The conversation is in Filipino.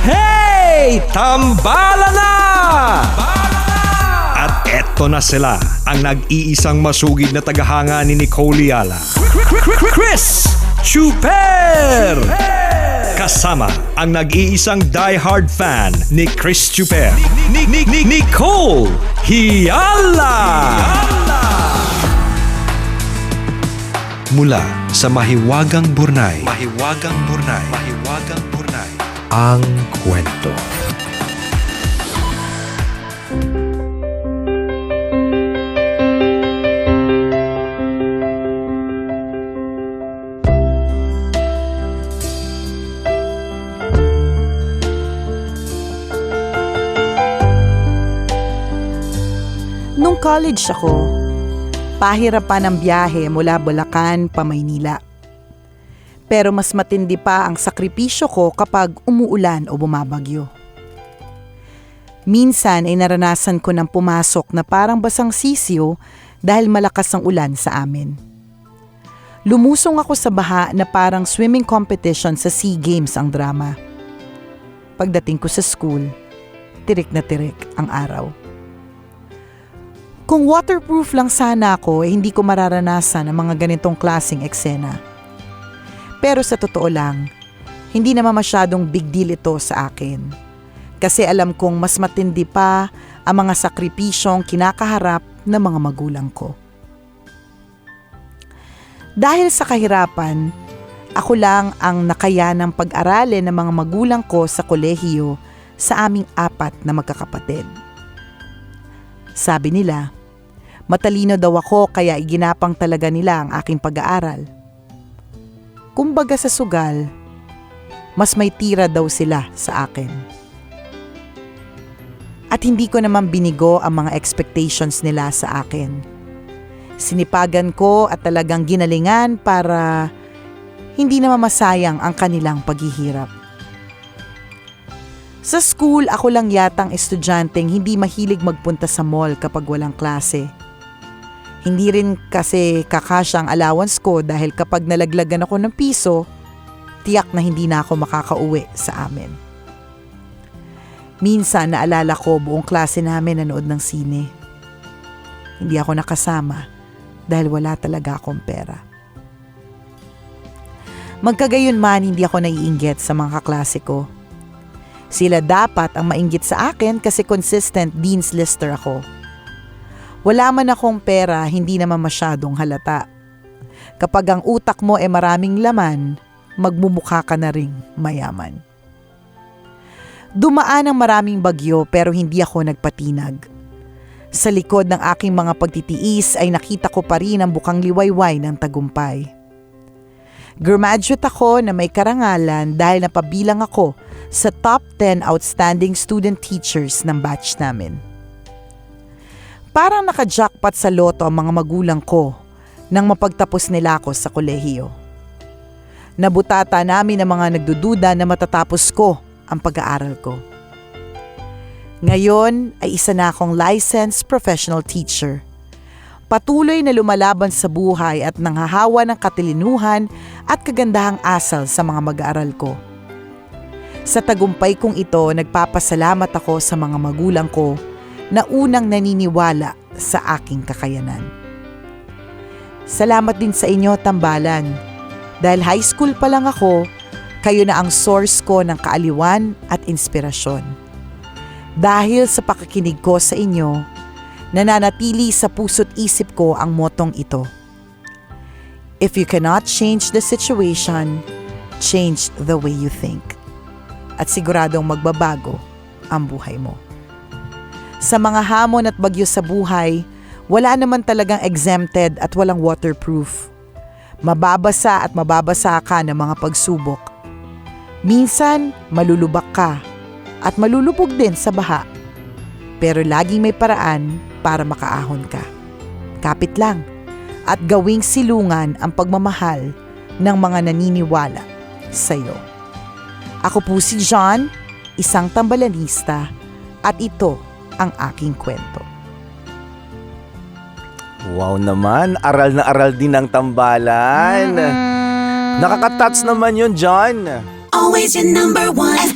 Hey! Tambala na! At eto na sila, ang nag-iisang masugid na tagahanga ni Nicole Yala. Chris Chuper! Kasama ang nag-iisang die-hard fan ni Chris Chuper, Nicole Yala! Mula sa Mahiwagang Burnay, ang kwento. Nung college ako, pahirapan ang biyahe mula Bulacan pa Maynila. Pero mas matindi pa ang sakripisyo ko kapag umuulan o bumabagyo. Minsan ay naranasan ko ng pumasok na parang basang sisiyo dahil malakas ang ulan sa amin. Lumusong ako sa baha na parang swimming competition sa SEA Games ang drama. Pagdating ko sa school, tirik na tirik ang araw. Kung waterproof lang sana ako, hindi ko mararanasan ang mga ganitong klaseng eksena. Pero sa totoo lang, hindi naman masyadong big deal ito sa akin. Kasi alam kong mas matindi pa ang mga sakripisyong kinakaharap ng mga magulang ko. Dahil sa kahirapan, ako lang ang nakayanang pag-aralin ng mga magulang ko sa kolehiyo sa aming 4 na magkakapatid. Sabi nila, matalino daw ako kaya iginapang talaga nila ang aking pag-aaral. Kumbaga sa sugal, mas may tira daw sila sa akin. At hindi ko naman binigo ang mga expectations nila sa akin. Sinipagan ko at talagang ginalingan para hindi naman masayang ang kanilang paghihirap. Sa school, ako lang yatang estudyanteng hindi mahilig magpunta sa mall kapag walang klase. Hindi rin kasi kakasya ang allowance ko dahil kapag nalaglagan ako ng piso, tiyak na hindi na ako makakauwi sa amin. Minsan naalala ko buong klase namin nanood ng sine. Hindi ako nakasama dahil wala talaga akong pera. Magkagayon man hindi ako naiinggit sa mga kaklase ko. Sila dapat ang mainggit sa akin kasi consistent dean's lister ako. Wala man akong pera, hindi naman masyadong halata. Kapag ang utak mo ay maraming laman, magmumukha ka na ring mayaman. Dumaan ang maraming bagyo pero hindi ako nagpatinag. Sa likod ng aking mga pagtitiis ay nakita ko pa rin ang bukang liwayway ng tagumpay. Graduate ako na may karangalan dahil napabilang ako sa top 10 outstanding student teachers ng batch namin. Parang naka-jackpot sa loto ang mga magulang ko nang mapagtapos nila ako sa kolehiyo. Nabutata namin ang mga nagdududa na matatapos ko ang pag-aaral ko. Ngayon ay isa na akong licensed professional teacher. Patuloy na lumalaban sa buhay at nanghahawa ng katilinuhan at kagandahang asal sa mga mag-aaral ko. Sa tagumpay kong ito, nagpapasalamat ako sa mga magulang ko na unang naniniwala sa aking kakayanan. Salamat din sa inyo, Tambalan. Dahil high school pa lang ako, kayo na ang source ko ng kaaliwan at inspirasyon. Dahil sa pakikinig ko sa inyo, nananatili sa puso't isip ko ang motong ito. If you cannot change the situation, change the way you think. At siguradong magbabago ang buhay mo. Sa mga hamon at bagyo sa buhay, wala naman talagang exempted at walang waterproof. Mababasa at mababasa ka ng mga pagsubok. Minsan, malulubak ka at malulubog din sa baha. Pero laging may paraan para makaahon ka. Kapit lang at gawing silungan ang pagmamahal ng mga naniniwala sa iyo. Ako po si John, isang tambalanista, at ito ang aking kwento. Wow naman, aral na aral din ng Tambalan. Nakaka-touch naman yun, John. Always your number one.